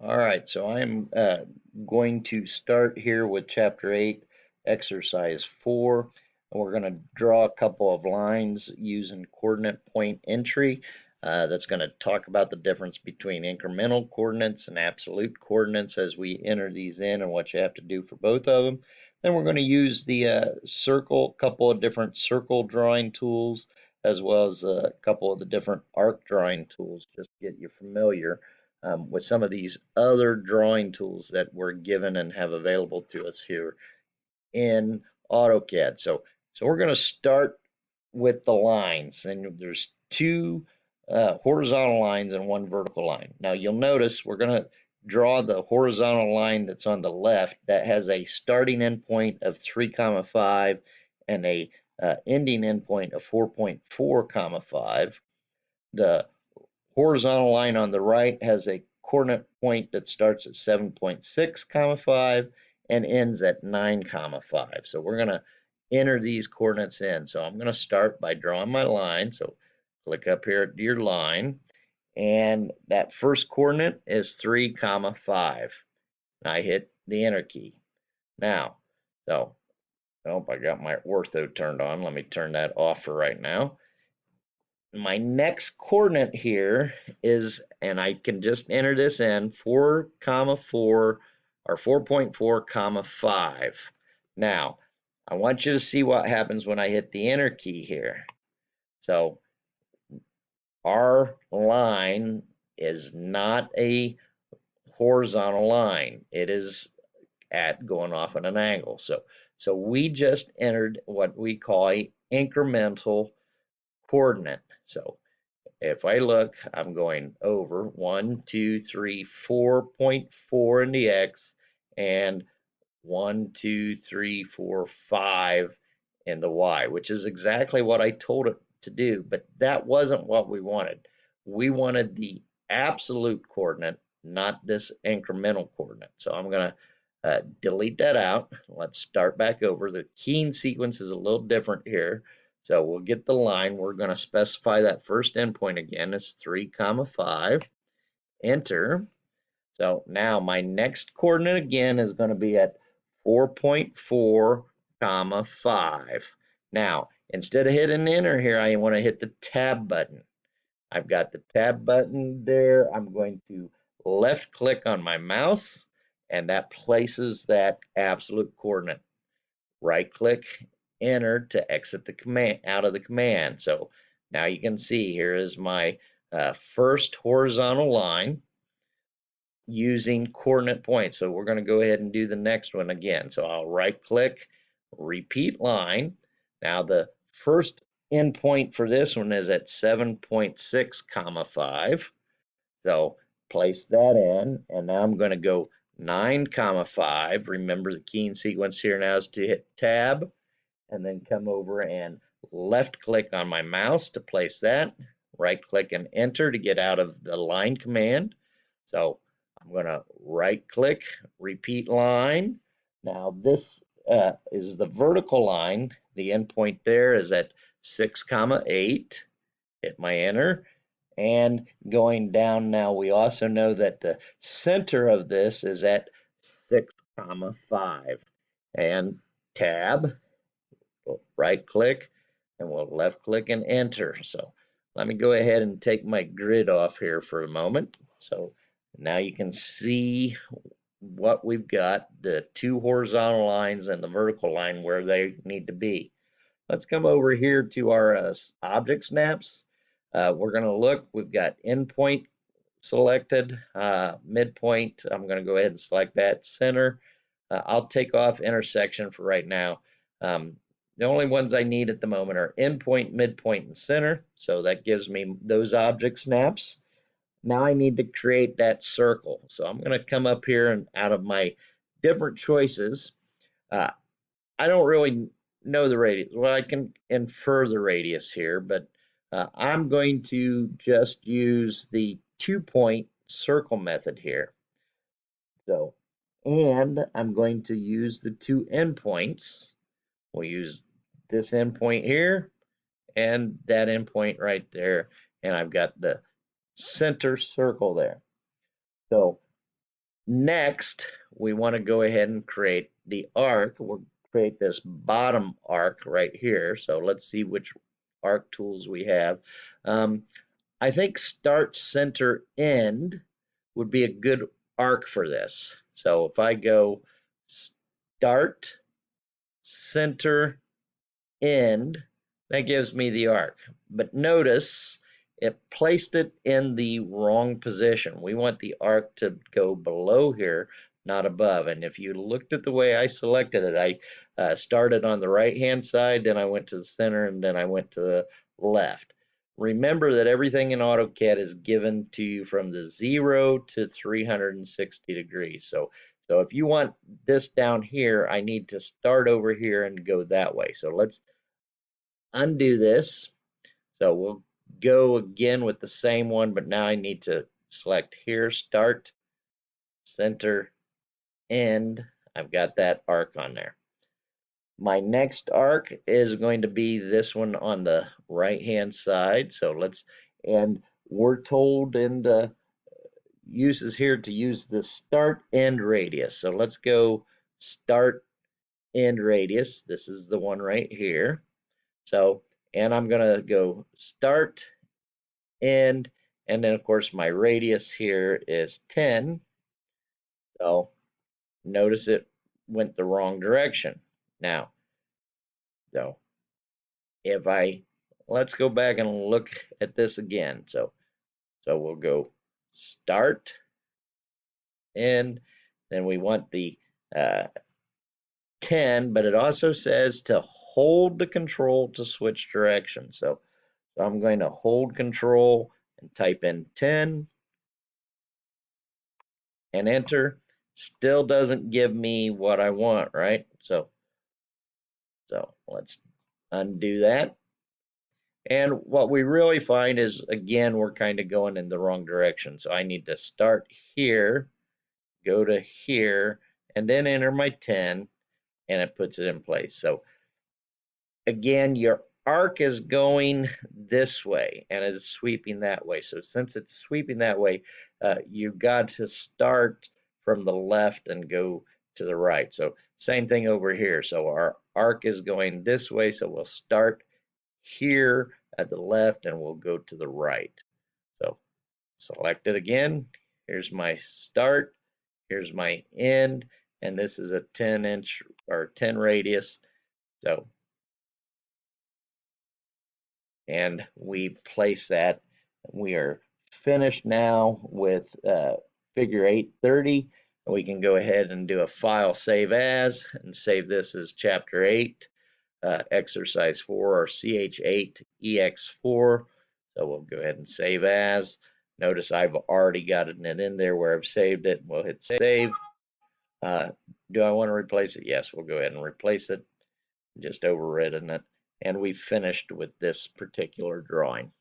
All right, so I'm going to start here with Chapter 8, Exercise 4, and we're going to draw a couple of lines using coordinate point entry. That's going to talk about the difference between incremental coordinates and absolute coordinates as we enter these in and what you have to do for both of them. Then we're going to use the couple of different circle drawing tools, as well as a couple of the different arc drawing tools, just to get you familiar with some of these other drawing tools that we're given and have available to us here in AutoCAD. So we're going to start with the lines, and there's two horizontal lines and one vertical line. Now you'll notice we're going to draw the horizontal line that's on the left that has a starting endpoint of 3 comma 5 and a ending endpoint of 4.4 comma 5. The horizontal line on the right has a coordinate point that starts at 7.6 comma 5 and ends at 9 comma 5. So we're going to enter these coordinates in. So I'm going to start by drawing my line. So click up here at your line, and that first coordinate is 3 comma 5. I hit the enter key. Now, so oh, I got my ortho turned on. Let me turn that off for right now. My next coordinate here is, and I can just enter this in, 4 comma 4 or 4.4 comma 5. Now, I want you to see what happens when I hit the enter key here. So our line is not a horizontal line. It is at going off at an angle. So we just entered what we call a incremental coordinate. So if I look, I'm going over 1, 2, 3, 4.4 in the X and 1, 2, 3, 4, 5 in the Y, which is exactly what I told it to do, but that wasn't what we wanted. We wanted the absolute coordinate, not this incremental coordinate. So I'm going to delete that out. Let's start back over. The keying sequence is a little different here. So we'll get the line. We're going to specify that first endpoint again. It's 3 comma 5. Enter. So now my next coordinate again is going to be at 4.4 comma 5. Now, instead of hitting enter here, I want to hit the tab button. I've got the tab button there. I'm going to left click on my mouse, and that places that absolute coordinate. Right click, enter to exit the command out of the command. So now you can see here is my first horizontal line using coordinate points. So we're going to go ahead and do the next one again. So I'll right click, repeat line. Now the first endpoint for this one is at 7.6 comma 5. So place that in, and now I'm going to go 9 comma 5. Remember the keying sequence here now is to hit tab and then come over and left click on my mouse to place that, right click and enter to get out of the line command. So I'm going to right click, repeat line. Now this is the vertical line. The endpoint there is at 6 comma 8. Hit my enter. And going down now, we also know that the center of this is at 6 comma 5. And tab, we'll right click, and we'll left click and enter. So let me go ahead and take my grid off here for a moment. So now you can see what we've got, the two horizontal lines and the vertical line where they need to be. Let's come over here to our object snaps. We're going to look, we've got endpoint selected, midpoint, I'm going to go ahead and select that, center. I'll take off intersection for right now. The only ones I need at the moment are endpoint, midpoint, and center. So that gives me those object snaps. Now I need to create that circle. So I'm going to come up here and out of my different choices. Uh, I don't really know the radius. Well, I can infer the radius here, but I'm going to just use the 2-point circle method here. So, and I'm going to use the two endpoints. We'll use this endpoint here and that endpoint right there. And I've got the center circle there. So Next, we want to go ahead and create the arc. We'll create this bottom arc right here. So let's see which arc tools we have. I think start, center, end would be a good arc for this. So if I go start, center, end, that gives me the arc. But notice it placed it in the wrong position. We want the arc to go below here, not above. And if you looked at the way I selected it, I started on the right hand side, then I went to the center, and then I went to the left. Remember that everything in AutoCAD is given to you from the 0 to 360 degrees. So if you want this down here, I need to start over here and go that way. So let's undo this. So we'll go again with the same one, but now I need to select here, start, center, end. I've got that arc on there. My next arc is going to be this one on the right hand side. So and we're told in the uses here to use the start end radius. So let's go start end radius. This is the one right here. So, and I'm going to go start, end, and then of course my radius here is 10. So notice it went the wrong direction. Now, so if let's go back and look at this again. So we'll go start, end, then we want the 10, but it also says to hold the control to switch directions. So I'm going to hold control and type in 10 and enter. Still doesn't give me what I want, right? So let's undo that. And what we really find is, again, we're kind of going in the wrong direction. So I need to start here, go to here, and then enter my 10, and it puts it in place. So again, your arc is going this way and it is sweeping that way. So since it's sweeping that way, you've got to start from the left and go to the right. So same thing over here. So our arc is going this way. So we'll start here at the left and we'll go to the right. So select it again. Here's my start. Here's my end. And this is a 10-inch or 10 radius. So and we place that. We are finished now with figure 830. We can go ahead and do a file save as and save this as chapter 8, exercise 4 or CH8EX4. So we'll go ahead and save as. Notice I've already got it in there where I've saved it. We'll hit save. Do I want to replace it? Yes, we'll go ahead and replace it. Just overridden it. And we've finished with this particular drawing.